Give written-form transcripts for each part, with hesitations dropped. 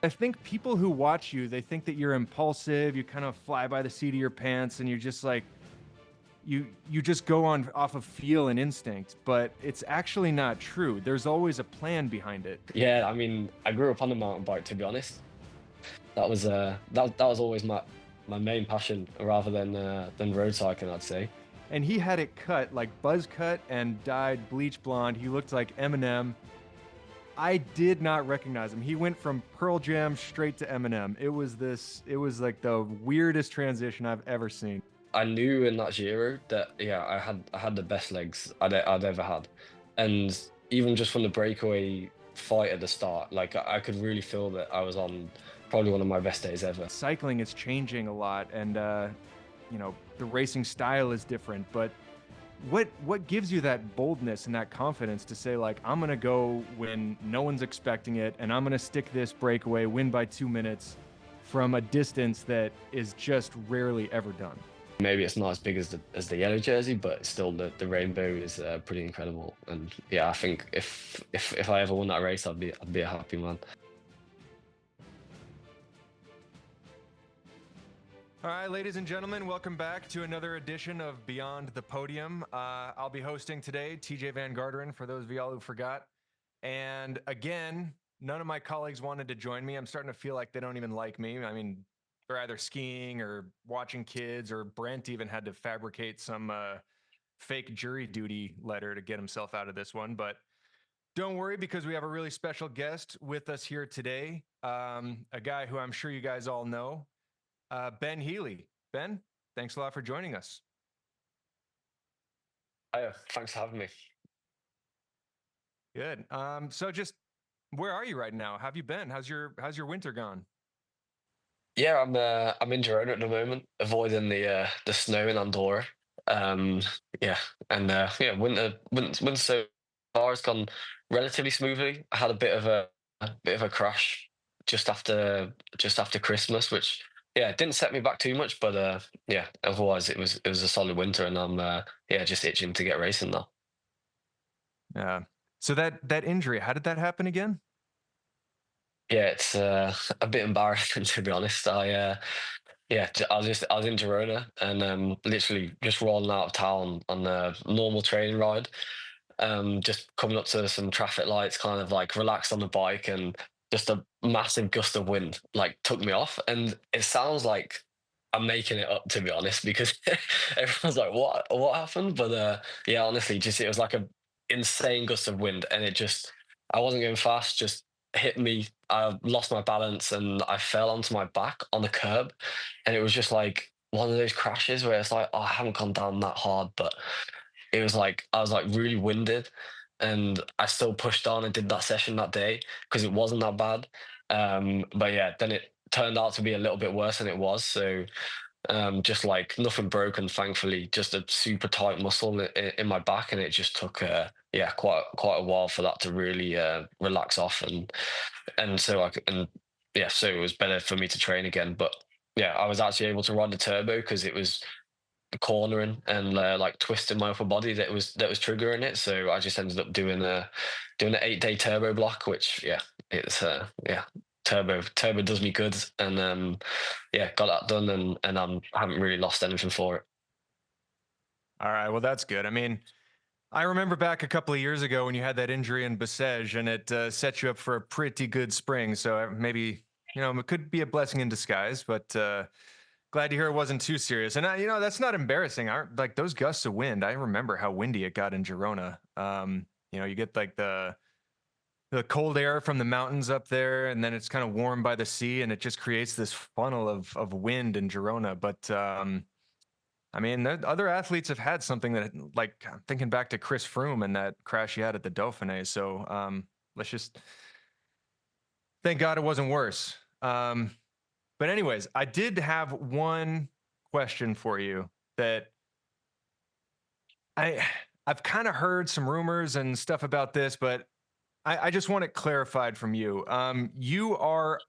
I think people who watch you, they think that you're impulsive, you kind of fly by the seat of your pants, and you're just like you just go on off of feel and instinct, but it's actually not true. There's always a plan behind it. Yeah, I mean, I grew up on the mountain bike, to be honest. That was always my main passion rather than road cycling, I'd say. And he had it cut like buzz cut and dyed bleach blonde. He looked like Eminem. I did not recognize him. He went from Pearl Jam straight to Eminem. It was like the weirdest transition I've ever seen. I knew in that Giro that yeah, I had the best legs I'd ever had, and even just from the breakaway fight at the start, like I could really feel that I was on probably one of my best days ever. Cycling is changing a lot, and the racing style is different, but what gives you that boldness and that confidence to say, like, I'm gonna go when no one's expecting it, and I'm gonna stick this breakaway, win by 2 minutes from a distance that is just rarely ever done? Maybe it's not as big as the yellow jersey, but still the rainbow is pretty incredible. And yeah, I think if I ever won that race, I'd be a happy man. All right, ladies and gentlemen, welcome back to another edition of Beyond the Podium. I'll be hosting today, TJ Van Garderen, for those of y'all who forgot. And again, none of my colleagues wanted to join me. I'm starting to feel like they don't even like me. I mean, they're either skiing or watching kids, or Brent even had to fabricate some fake jury duty letter to get himself out of this one. But don't worry, because we have a really special guest with us here today, a guy who I'm sure you guys all know, Ben Healy. Ben, thanks a lot for joining us. Oh, thanks for having me. Good. So just where are you right now? How have you been? How's your winter gone? Yeah, I'm in Girona at the moment, avoiding the snow in Andorra. Um, yeah, and yeah, winter so far has gone relatively smoothly. I had a bit of a crash just after Christmas, which yeah, it didn't set me back too much, but yeah, otherwise it was a solid winter, and I'm yeah, just itching to get racing now. Yeah. So that injury, how did that happen again? Yeah, it's a bit embarrassing to be honest. Yeah, I was in Girona and literally just rolling out of town on a normal training ride. Just coming up to some traffic lights, kind of like relaxed on the bike, and just a massive gust of wind like took me off. And it sounds like I'm making it up, to be honest, because everyone's like, "What happened?" But yeah, honestly, just it was like a insane gust of wind, and it just I wasn't going fast, just hit me. I lost my balance and I fell onto my back on the curb, and it was just like one of those crashes where it's like, oh, I haven't gone down that hard, but it was like I was like really winded, and I still pushed on and did that session that day because it wasn't that bad. But yeah, then it turned out to be a little bit worse than it was. So just like nothing broken, thankfully, just a super tight muscle in my back, and it just took yeah, quite a while for that to really relax off, and so and yeah, so it was better for me to train again. But yeah, I was actually able to ride the turbo because it was cornering and like twisting my upper body that was triggering it. So I just ended up doing an 8 day turbo block, which yeah, it's yeah, turbo does me good, and yeah, got that done, and I haven't really lost anything for it. All right, well, that's good. I mean, I remember back a couple of years ago when you had that injury in Bessèges, and it set you up for a pretty good spring. So maybe, it could be a blessing in disguise, but glad to hear it wasn't too serious. And that's not embarrassing. Like those gusts of wind. I remember how windy it got in Girona. You get like the cold air from the mountains up there, and then it's kind of warm by the sea, and it just creates this funnel of wind in Girona. But I mean, other athletes have had something that, like, I'm thinking back to Chris Froome and that crash he had at the Dauphiné. So let's just thank God it wasn't worse. But anyways, I did have one question for you that I I've kind of heard some rumors and stuff about this, but I just want it clarified from you. You are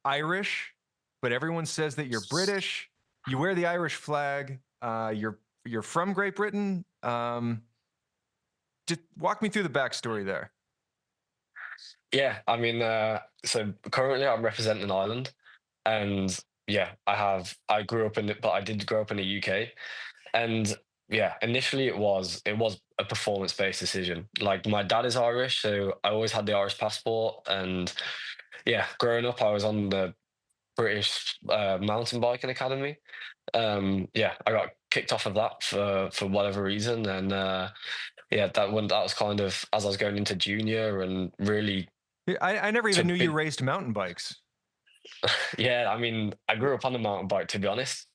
Irish, but everyone says that you're British. You wear the Irish flag. You're from Great Britain. Just walk me through the backstory there. Yeah, I mean, so currently I'm representing Ireland, and yeah, I grew up in it, but I did grow up in the UK, and yeah, initially it was a performance based decision. Like my dad is Irish, so I always had the Irish passport, and yeah, growing up I was on the British mountain biking academy. Yeah, I got kicked off of that for whatever reason, and yeah, that was kind of as I was going into junior and really Yeah, I never to even knew you bit. raced mountain bikes. Yeah, I mean, I grew up on a mountain bike, to be honest.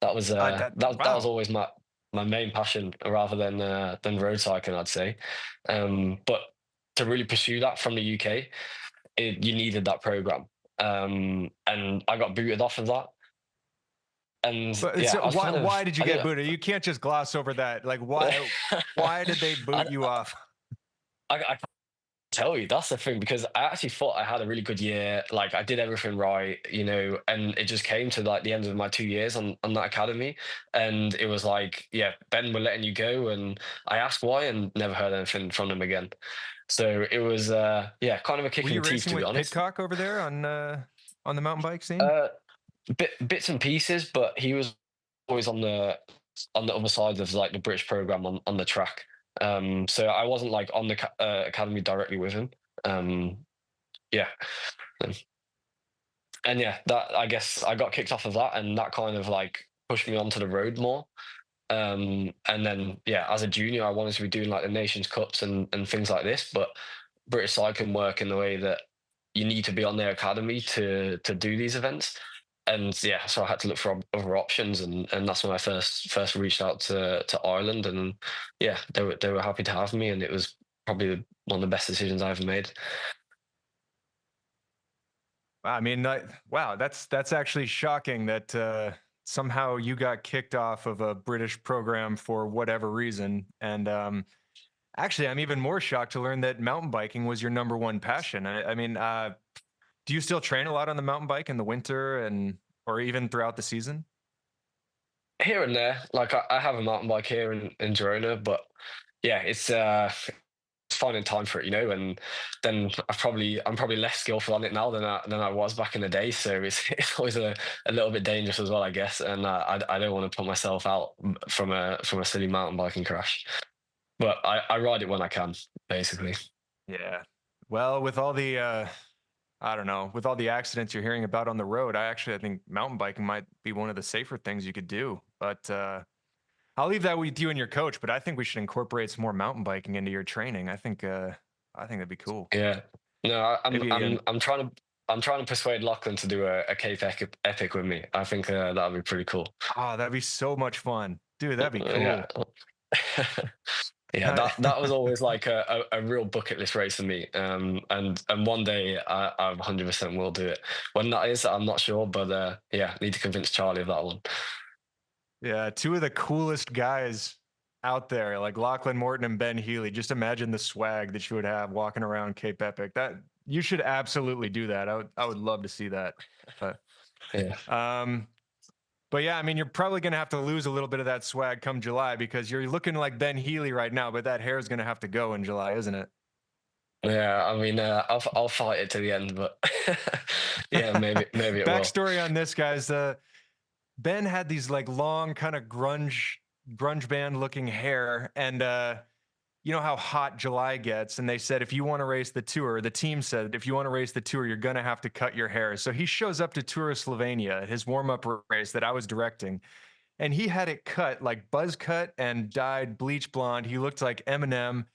That was That that was wow. always my main passion rather than road cycling, I'd say. But to really pursue that from the UK, you needed that program, and I got booted off of that. And But yeah, so I was kind why of did you I get didn't. booted? You can't just gloss over that. Like why did they boot I, you off? I tell you, that's the thing, because I actually thought I had a really good year. Like I did everything right, and it just came to like the end of my 2 years on that academy, and it was like, yeah, Ben, we're letting you go, and I asked why, and never heard anything from them again. So it was, yeah, kind of a Were kick in you the teeth, racing to be with honest. Pitcock over there on the mountain bike scene? Uh, bits and pieces, but he was always on the other side of like the British program on the track. So I wasn't like on the academy directly with him. Um, yeah. And yeah, that I guess I got kicked off of that, and that kind of like pushed me onto the road more. And then yeah, as a junior, I wanted to be doing like the Nations Cups and things like this, but British cycling work in the way that you need to be on their academy to do these events. And yeah, so I had to look for other options, and that's when I first reached out to Ireland, and yeah, they were happy to have me, and it was probably one of the best decisions I ever made. I mean, wow, that's actually shocking that somehow you got kicked off of a British program for whatever reason. And actually, I'm even more shocked to learn that mountain biking was your number one passion. I mean, do you still train a lot on the mountain bike in the winter and or even throughout the season? Here and there, like I have a mountain bike here in Girona, but yeah, it's finding time for it, and then I'm probably less skillful on it now than I was back in the day. So it's it's always a little bit dangerous as well, I guess. And I don't want to put myself out from a silly mountain biking crash. But I ride it when I can, basically. Yeah. Well, with all the I don't know, with all the accidents you're hearing about on the road, I think mountain biking might be one of the safer things you could do. But I'll leave that with you and your coach, but I think we should incorporate some more mountain biking into your training. I think that'd be cool. Yeah. No, Maybe an I'm trying to persuade Lachlan to do a Cape Epic with me. I think that would be pretty cool. oh, that'd be so much fun. Dude, that'd be Yeah. cool. Yeah, that was always like a real bucket list race for me. And one day I 100% will do it. When that is, I'm not sure, but yeah, need to convince Charlie of that one. Yeah, two of the coolest guys out there, like Lachlan Morton and Ben Healy. Just imagine the swag that you would have walking around Cape Epic. That you should absolutely do that. I would love to see that. But Yeah. um but yeah, I mean, you're probably going to have to lose a little bit of that swag come July because you're looking like Ben Healy right now, but that hair is going to have to go in July, isn't it? Yeah, I mean, I'll fight it to the end, but yeah, maybe it will. Backstory on this, guys. Ben had these like long kind of grunge band looking hair, and you know how hot July gets, and they said if you want to race the tour, the team said if you want to race the tour, you're gonna have to cut your hair. So he shows up to Tour of Slovenia, his warm up race that I was directing, and he had it cut like buzz cut and dyed bleach blonde. He looked like Eminem.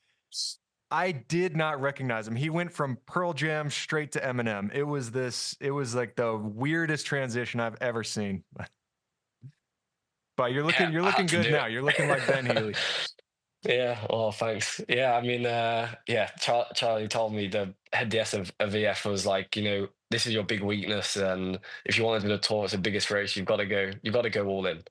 I did not recognize him. He went from Pearl Jam straight to Eminem. It was like the weirdest transition I've ever seen. But Yeah, you're I had looking to good do now. it. You're looking like Ben Healy. Yeah, well, thanks. Yeah, I mean, yeah, Charlie told me the head DS of EF was like, this is your big weakness, and if you want to do the tour, it's the biggest race, you've got to go all in.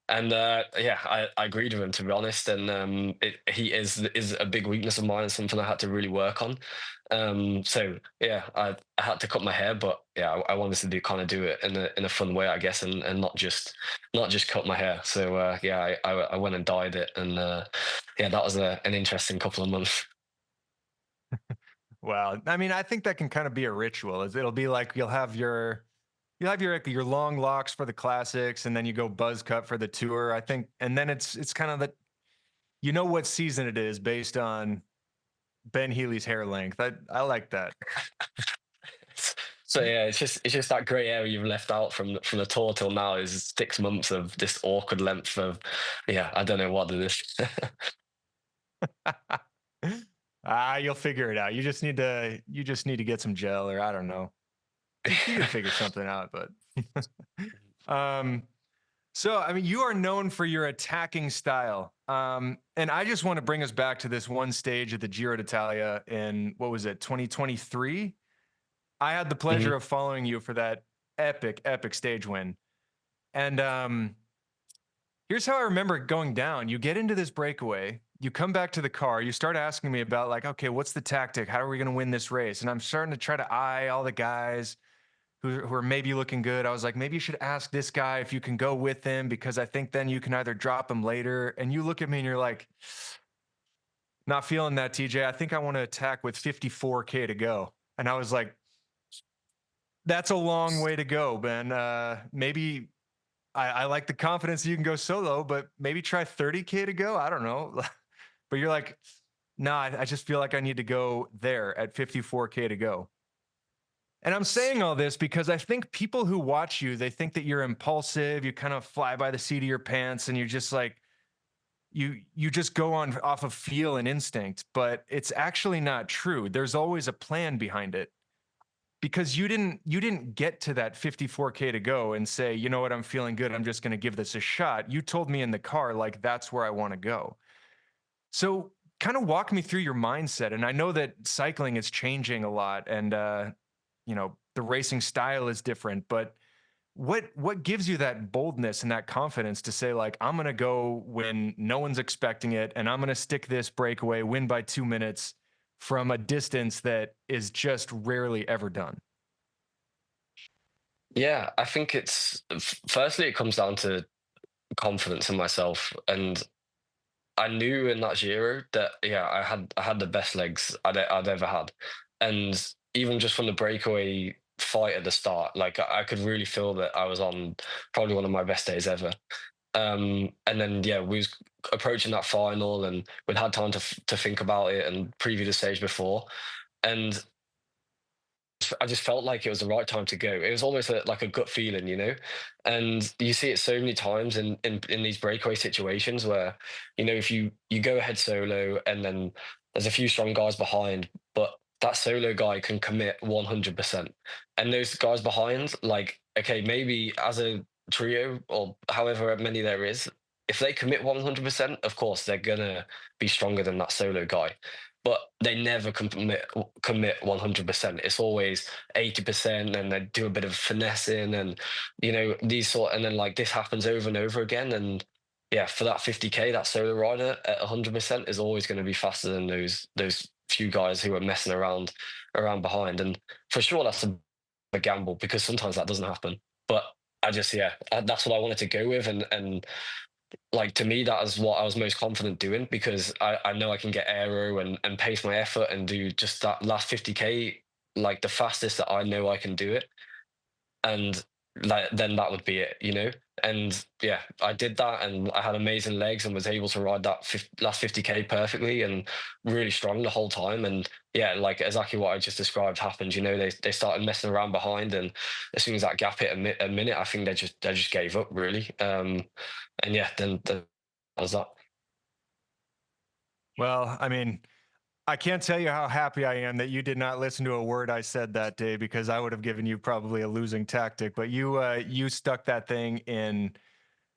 And yeah, I agreed with him, to be honest. And he is a big weakness of mine, and something I had to really work on. So yeah, I had to cut my hair, but yeah, I wanted to do it in a fun way, I guess, and not just cut my hair. So yeah, I went and dyed it, and yeah, that was an interesting couple of months. Well, I mean, I think that can kind of be a ritual. It'll be like you'll have your long locks for the classics, and then you go buzz cut for the tour. I think, and then it's kind of that you know what season it is based on Ben Healy's hair length. I like that. So yeah, it's just that grey area you've left out from the tour till now is 6 months of this awkward length of, yeah, I don't know what it is. You'll figure it out. You just need to get some gel, or I don't know. You can figure something out, but um so I mean you are known for your attacking style. And I just want to bring us back to this one stage at the Giro d'Italia in what was it, 2023? I had the Mhm. pleasure of following you for that epic stage win. And here's how I remember it going down. You get into this breakaway, you come back to the car, you start asking me about like, okay, what's the tactic? How are we going to win this race? And I'm starting to try to eye all the guys who are maybe looking good. I was like, maybe you should ask this guy if you can go with him, because I think then you can either drop him later. And you look at me and you're like, not feeling that, TJ. I think I want to attack with 54K to go. And I was like, that's a long way to go, Ben. Maybe I like the confidence that you can go solo, but maybe try 30K to go. I don't know. But you're like, nah, I just feel like I need to go there at 54K to go. And I'm saying all this because I think people who watch you, they think that you're impulsive, you kind of fly by the seat of your pants, and you're just like, you just go on off of feel and instinct, but it's actually not true. There's always a plan behind it, because you didn't get to that 54K to go and say, you know what, I'm feeling good, I'm just going to give this a shot. You told me in the car, like, that's where I want to go. So kind of walk me through your mindset. And I know that cycling is changing a lot, and the racing style is different, but what gives you that boldness and that confidence to say, like, I'm going to go when no one's expecting it, and I'm going to stick this breakaway, win by 2 minutes from a distance that is just rarely ever done? Yeah, I think firstly it comes down to confidence in myself, and I knew in that Giro that yeah, I had the best legs I'd ever had, and even just from the breakaway fight at the start, like I could really feel that I was on probably one of my best days ever. And then yeah, we was approaching that final, and we'd had time to think about it and preview the stage before, and I just felt like it was the right time to go. It was almost like a gut feeling, you know. And you see it so many times in these breakaway situations where, if you go ahead solo and then there's a few strong guys behind, but that solo guy can commit 100%. And those guys behind, like, okay, maybe as a trio or however many there is, if they commit 100%, of course they're gonna be stronger than that solo guy, but they never commit 100%. It's always 80%, and they do a bit of finessing, and and then like this happens over and over again. And yeah, for that 50K, that solo rider at 100% is always going to be faster than those few guys who are messing around behind. And for sure, that's a gamble because sometimes that doesn't happen. But that's what I wanted to go with, and like to me that is what I was most confident doing, because I know I can get aero and pace my effort and do just that last 50K like the fastest that I know I can do it, and then that would be it. And yeah, I did that, and I had amazing legs and was able to ride that last 50K perfectly and really strong the whole time. And yeah, like exactly what I just described happened. They started messing around behind, and as soon as that gap hit a minute, I think they just gave up really. And yeah, then that was that. Well, I mean, I can't tell you how happy I am that you did not listen to a word I said that day, because I would have given you probably a losing tactic. But you stuck that thing in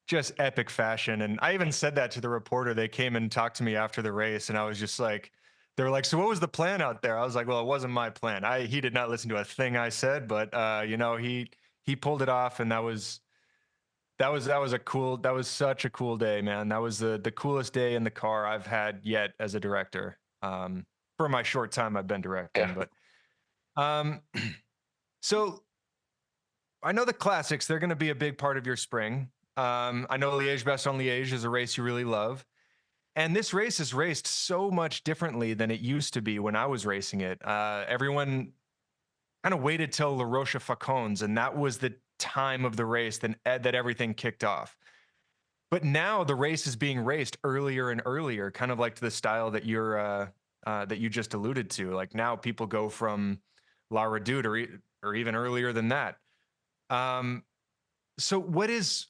just epic fashion. And I even said that to the reporter. They came and talked to me after the race, and I was just like, they were like, "So what was the plan out there?" I was like, "Well, it wasn't my plan. He did not listen to a thing I said, but he pulled it off, and that was such a cool day, man. That was the coolest day in the car I've had yet as a director. For my short time I've been directing, Yeah. but um, so I know the classics, they're going to be a big part of your spring. I know Liège-Bastogne-Liège is a race you really love. And this race is raced so much differently than it used to be when I was racing it. Everyone kind of waited till La Roche-Faucons, and that was the time of the race that everything kicked off. But now the race is being raced earlier and earlier, kind of like to the style that that you just alluded to. Like now people go from La Redoute or even earlier than that. Um, so what is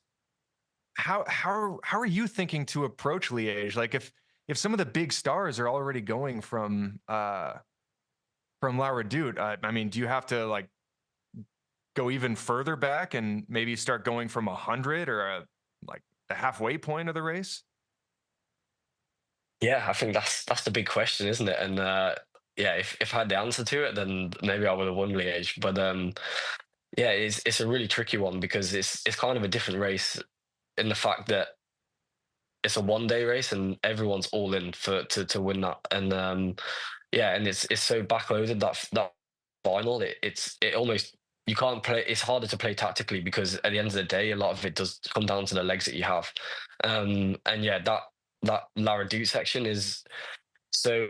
how are you thinking to approach Liège? Like if some of the big stars are already going from La Redoute, I mean, do you have to like go even further back and maybe start going from 100 or like the halfway point of the race? Yeah, I think that's the big question, isn't it? And yeah, if I had the answer to it, then maybe I would have won Liège. But yeah, it's a really tricky one because it's kind of a different race in the fact that it's a 1 day race and everyone's all in for to win that. And yeah, and it's so backloaded that final. It almost you can't play. It's harder to play tactically because at the end of the day, a lot of it does come down to the legs that you have. And yeah, that La Redoute section is so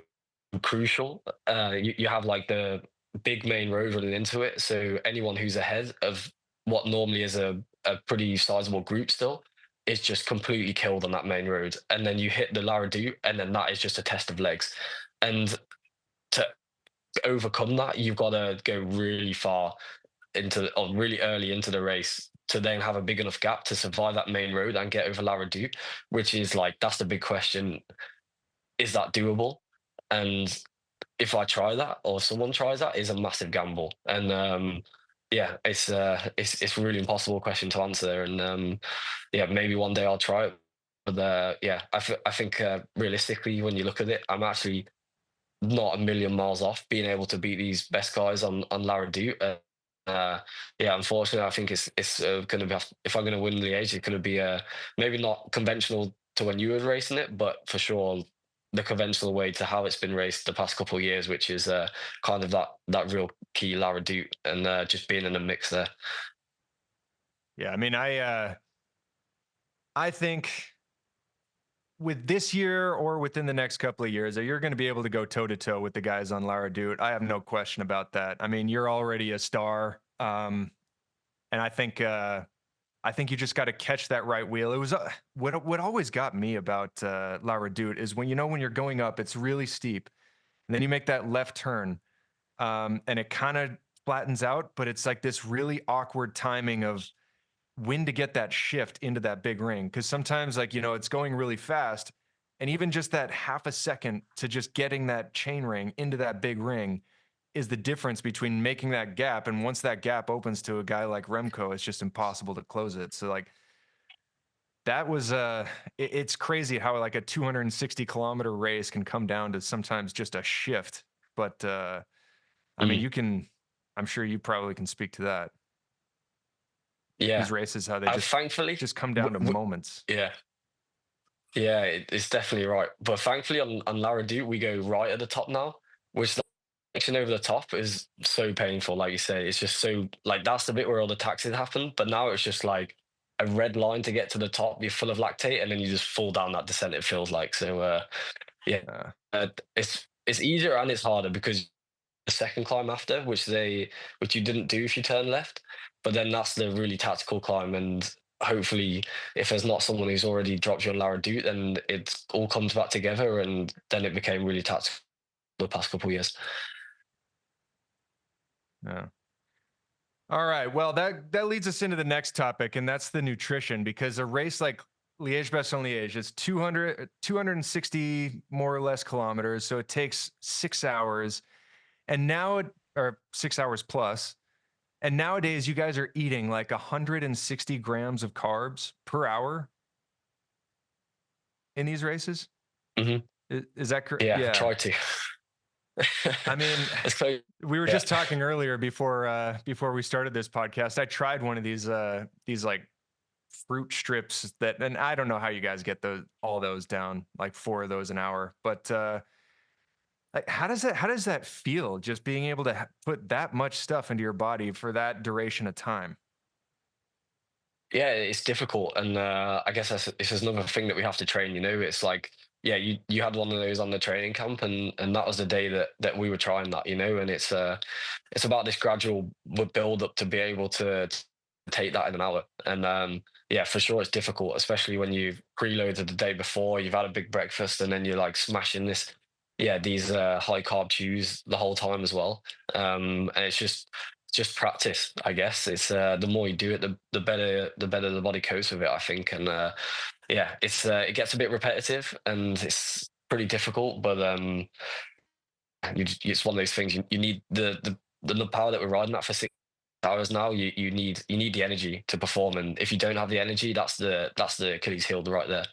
crucial. You have like the big main road running into it, so anyone who's ahead of what normally is a pretty sizable group still is just completely killed on that main road. And then you hit the La Redoute, and then that is just a test of legs. And to overcome that, you've got to go really far into or really early into the race to then have a big enough gap to survive that main road and get over La Redoute, which is like that's the big question. Is that doable? And if I try that or if someone tries that, is a massive gamble. And yeah, it's a really impossible question to answer. And yeah, maybe one day I'll try it. But yeah, I think realistically, when you look at it, I'm actually not a million miles off being able to beat these best guys on La Redoute. Yeah, unfortunately, I think it's going to be if I'm going to win Liège, it's going to be maybe not conventional to when you were racing it, but for sure the conventional way to how it's been raced the past couple of years, which is kind of that real key La Redoute and just being in the mix there. Yeah, I mean, I think with this year or within the next couple of years, that you're going to be able to go toe to toe with the guys on La Redoute. I have no question about that. I mean, you're already a star, and I think you just got to catch that right wheel. It was what always got me about La Redoute is when when you're going up, it's really steep, and then you make that left turn, and it kind of flattens out, but it's like this really awkward timing of when to get that shift into that big ring. Because sometimes, like, it's going really fast. And even just that half a second to just getting that chain ring into that big ring is the difference between making that gap. And once that gap opens to a guy like Remco, it's just impossible to close it. So, like, that was, it's crazy how, like, a 260-kilometer race can come down to sometimes just a shift. But, I mean, I'm sure you probably can speak to that. Yeah, These races, how they I've thankfully, just come down to moments. yeah. Yeah, it's definitely right. But thankfully on La Redoute, we go right at the top now, which the section over the top is so painful. Like you say, it's just so like that's the bit where all the taxis happen. But now it's just like a red line to get to the top. You're full of lactate, and then you just fall down that descent. It feels like so. Yeah, Uh, it's easier and it's harder because the second climb after, which you didn't do if you turn left, but then that's the really tactical climb. And hopefully, if there's not someone who's already dropped you on La Redoute, then it all comes back together, and then it became really tactical the past couple of years. yeah. All right. Well, that leads us into the next topic, and that's the nutrition, because a race like Liège-Bastogne-Liège is 260 more or less kilometers. So it takes 6 hours, and or 6 hours plus. And nowadays, you guys are eating like 160 grams of carbs per hour in these races. Hmm. Is that correct? Yeah, Yeah. try to. I mean, It's close. we were Yeah. just talking earlier before we started this podcast. I tried one of these like fruit strips and I don't know how you guys get all those down, like 4 of those an hour. But like, how does that feel, just being able to put that much stuff into your body for that duration of time? Yeah, it's difficult, and I guess this is another thing that we have to train. It's like yeah, you had one of those on the training camp, and that was the day that we were trying that, and it's about this gradual build up to be able to take that in an hour. And yeah, for sure it's difficult, especially when you've preloaded the day before, you've had a big breakfast, and then you're like smashing these high carb chews the whole time as well. And it's just practice, I guess. It's the more you do it, the better the body copes with it, I think. And yeah, it gets a bit repetitive and it's pretty difficult, but it's one of those things you need the power that we're riding at for 6 hours now. You need the energy to perform, and if you don't have the energy, that's the Achilles heel right there.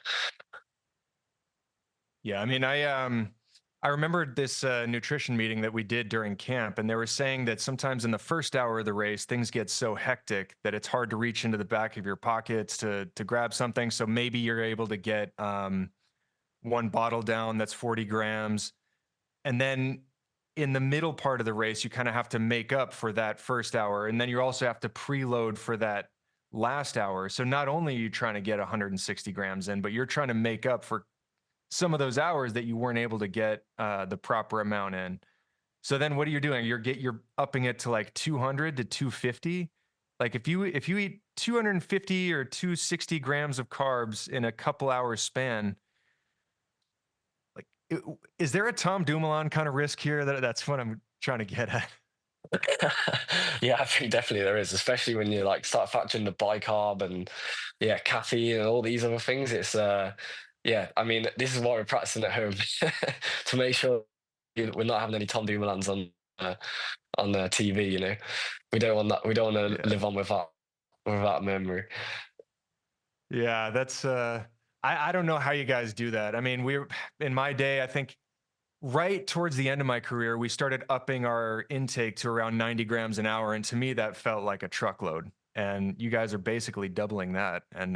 Yeah, I mean, I remembered this nutrition meeting that we did during camp, and they were saying that sometimes in the first hour of the race, things get so hectic that it's hard to reach into the back of your pockets to grab something. So maybe you're able to get one bottle down that's 40 grams, and then in the middle part of the race, you kind of have to make up for that first hour, and then you also have to preload for that last hour. So not only are you trying to get 160 grams in, but you're trying to make up for some of those hours that you weren't able to get the proper amount in. So then what are you doing? You're upping it to like 200 to 250. Like if you eat 250 or 260 grams of carbs in a couple hours span, like is there a Tom Dumoulin kind of risk here? That's what I'm trying to get at. Yeah, I think definitely there is, especially when you like start factoring the bicarb and yeah, caffeine and all these other things. It's yeah, I mean, this is why we're practicing at home to make sure we're not having any Tom Dumoulins on the TV. We don't want that. We don't want to Yeah. live on without memory. Yeah, that's I don't know how you guys do that. I mean, in my day, I think right towards the end of my career, we started upping our intake to around 90 grams an hour. And to me, that felt like a truckload. And you guys are basically doubling that. And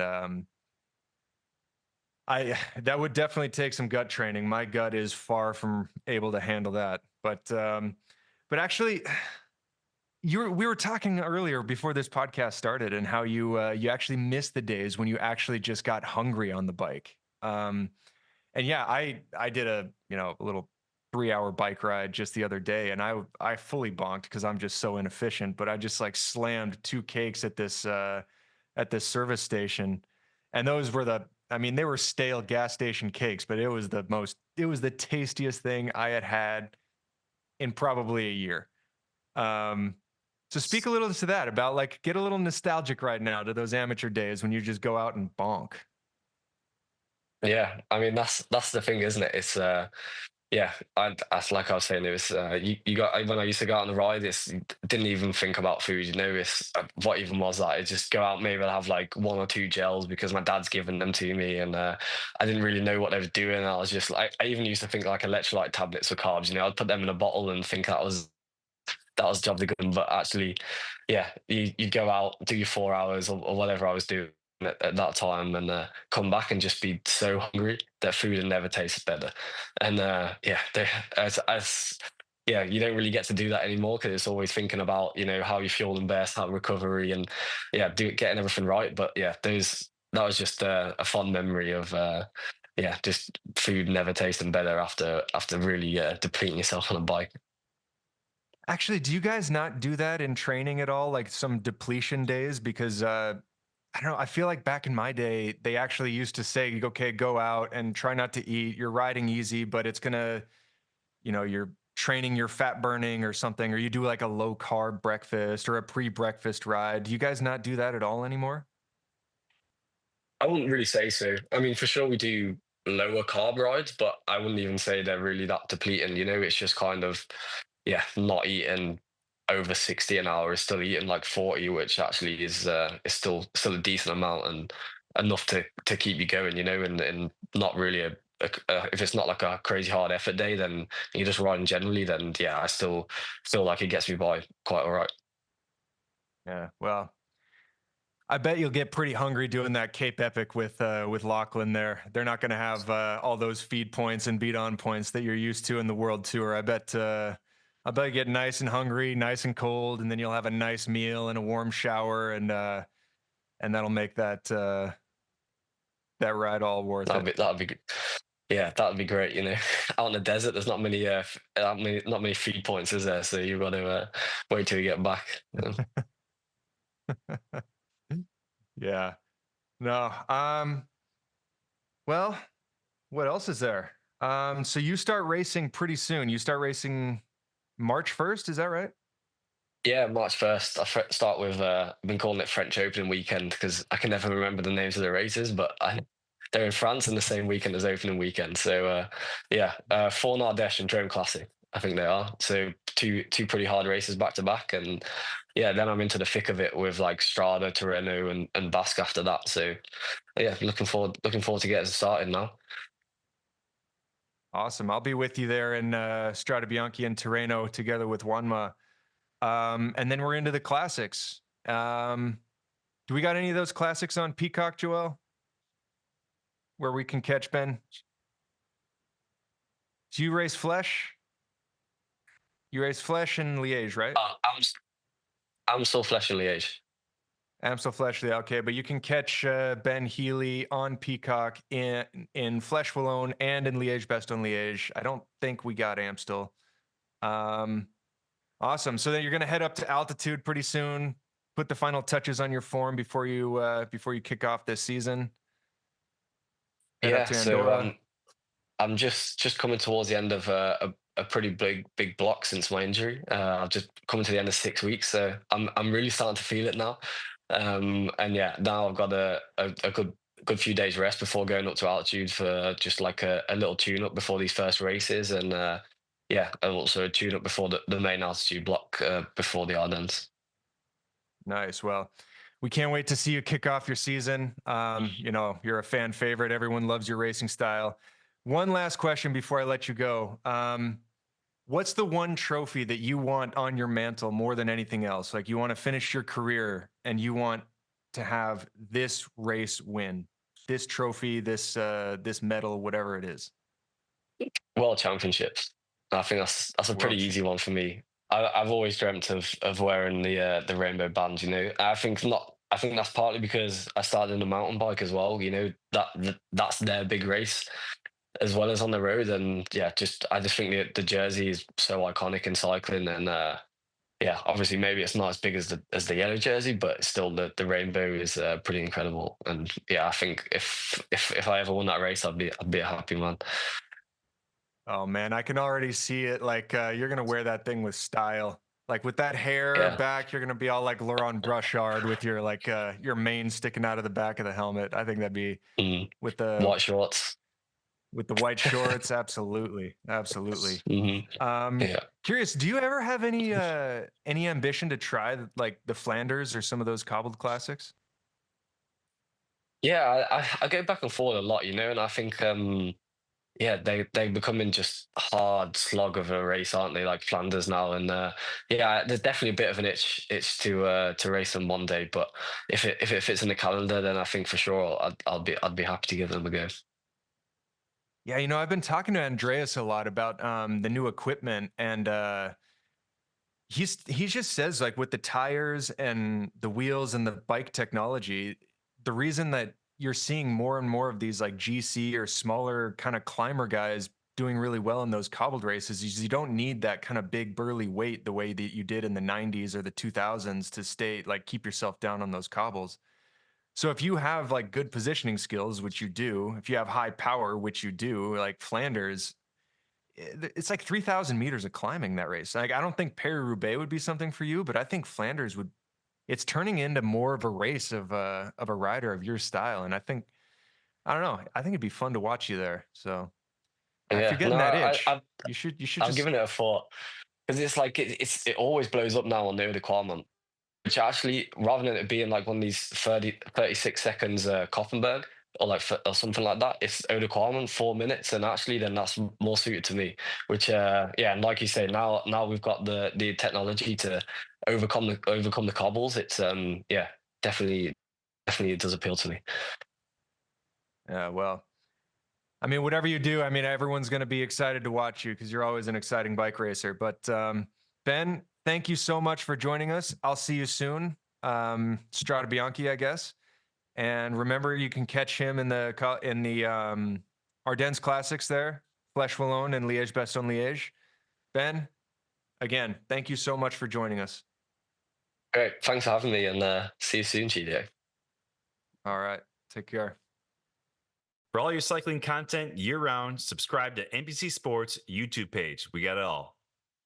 that would definitely take some gut training. My gut is far from able to handle that. But actually, we were talking earlier before this podcast started, and how you actually missed the days when you actually just got hungry on the bike. And yeah, I did a little 3-hour bike ride just the other day, and I fully bonked because I'm just so inefficient. But I just like slammed 2 cakes at this service station, and those were I mean, they were stale gas station cakes, but it was the tastiest thing I had had in probably a year. Um, so speak a little to that about like get a little nostalgic right now to those amateur days when you just go out and bonk. Yeah, I mean that's the thing, isn't it? It's yeah, that's like I was saying. It was you got when I used to go out on the ride. Didn't even think about food. It's what even was that? I just go out, maybe I'll have like one or two gels because my dad's given them to me, and I didn't really know what they were doing. I was just like, I even used to think like electrolyte tablets for carbs. I'd put them in a bottle and think that was job to good. But actually, yeah, you'd go out, do your 4 hours or whatever I was doing at that time, and come back and just be so hungry that food had never tasted better. And yeah, yeah, you don't really get to do that anymore because it's always thinking about how you fuel and best, how recovery, and yeah, getting everything right. But yeah, that was just a fun memory of. Yeah, just food never tasting better after really depleting yourself on a bike. Actually, do you guys not do that in training at all? Like some depletion days? Because I don't know. I feel like back in my day, they actually used to say, okay, go out and try not to eat. You're riding easy, but it's gonna, you're training your fat burning or something, or you do like a low carb breakfast or a pre-breakfast ride. Do you guys not do that at all anymore? I wouldn't really say so. I mean, for sure we do lower carb rides, but I wouldn't even say they're really that depleting. It's just kind of, yeah, not eating over 60 an hour, is still eating like 40, which actually is still a decent amount and enough to keep you going. And not really if it's not like a crazy hard effort day, then you're just riding generally. Then yeah, I still feel like it gets me by quite all right. Yeah. Well, I bet you'll get pretty hungry doing that Cape Epic with Lachlan there. They're not going to have all those feed points and beat on points that you're used to in the World Tour. I bet you get nice and hungry, nice and cold, and then you'll have a nice meal and a warm shower, and that'll make that ride all worth That'd it. be that'd be good. Yeah, that would be great. Out in the desert, there's not many feed points, is there? So you've got to wait till you get back. Yeah. No. Well, what else is there? So you start racing pretty soon. You start racing March 1st, is that right? Yeah, March 1st. Start with, I've been calling it French opening weekend because I can never remember the names of the races, but they're in France in the same weekend as opening weekend. So, yeah, Four Ardèche and Drôme Classic, I think they are. So two pretty hard races back to back. And yeah, then I'm into the thick of it with like Strada, Tirreno, and Basque after that. So yeah, looking forward to getting started now. Awesome. I'll be with you there in Strade Bianche and Tirreno together with Juanma. And then we're into the classics. Do we got any of those classics on Peacock, Joel, where we can catch Ben? Do you race Flesh? You race Flesh in Liège, right? I'm still Flesh and Liège. Amstel Flesh, okay, but you can catch Ben Healy on Peacock in Flesh Wallone and in Liège-Bastogne-Liège. I don't think we got Amstel. Awesome. So then you're going to head up to altitude pretty soon. Put the final touches on your form before you kick off this season. Head up Yeah, to so Andorra. I'm just coming towards the end of a pretty big block since my injury. I've just coming to the end of 6 weeks, so I'm really starting to feel it now. And yeah, now I've got a good few days rest before going up to altitude for just like a little tune up before these first races, and yeah, and also a tune up before the main altitude block before the Ardennes. Nice. Well, we can't wait to see you kick off your season. You're a fan favorite. Everyone loves your racing style. One last question before I let you go. What's the one trophy that you want on your mantle more than anything else? Like you want to finish your career and you want to have this race win, this trophy, this medal, whatever it is. World Championships. I think that's a pretty World. easy one for me. I've always dreamt of wearing the rainbow band. I think not. I think that's partly because I started in the mountain bike as well. That's their big race as well as on the road. And yeah, I just think the jersey is so iconic in cycling. And yeah, obviously maybe it's not as big as the yellow jersey, but still the rainbow is pretty incredible. And yeah, I think if I ever won that race, I'd be a happy man. Oh man, I can already see it. Like you're gonna wear that thing with style. Like with that hair Yeah. back, you're gonna be all like Laurent Bruchard with your mane sticking out of the back of the helmet. I think that'd be Mm. with the White shorts. with the white shorts. Absolutely, absolutely. Yeah. Curious, do you ever have any ambition to try like the Flanders or some of those cobbled classics? Yeah, I go back and forth a lot, and I think yeah, they becoming just hard slog of a race, aren't they? Like Flanders now, and yeah, there's definitely a bit of an itch to race them one day. But if it fits in the calendar, then I think for sure I'd be happy to give them a go. Yeah, I've been talking to Andreas a lot about the new equipment, and he just says like with the tires and the wheels and the bike technology, the reason that you're seeing more and more of these like GC or smaller kind of climber guys doing really well in those cobbled races is you don't need that kind of big burly weight the way that you did in the 90s or the 2000s to stay like keep yourself down on those cobbles. So if you have like good positioning skills, which you do, if you have high power, which you do, like Flanders, it's like 3,000 meters of climbing that race. Like I don't think Paris Roubaix would be something for you, but I think Flanders would. It's turning into more of a race of a rider of your style, and I don't know. I think it'd be fun to watch you there. So if you're Yeah, no, getting that itch, you should I've just. given it a thought because it's like it always blows up now on the requirement. Which actually, rather than it being like one of these 36 seconds Koppenberg or or something like that, it's eau de Qualman, 4 minutes, and actually then that's more suited to me. Which yeah, and like you say, now we've got the technology to overcome the cobbles. It's yeah, definitely it does appeal to me. Yeah, well, I mean, whatever you do, I mean, everyone's going to be excited to watch you because you're always an exciting bike racer. But Ben, thank you so much for joining us. I'll see you soon. Strada Bianchi, I guess. And remember, you can catch him in the Ardennes Classics there, Flèche Wallonne and Liège-Bastogne-Liège. Ben, again, thank you so much for joining us. Great. Thanks for having me, and see you soon, GDO. All right. Take care. For all your cycling content year-round, subscribe to NBC Sports YouTube page. We got it all.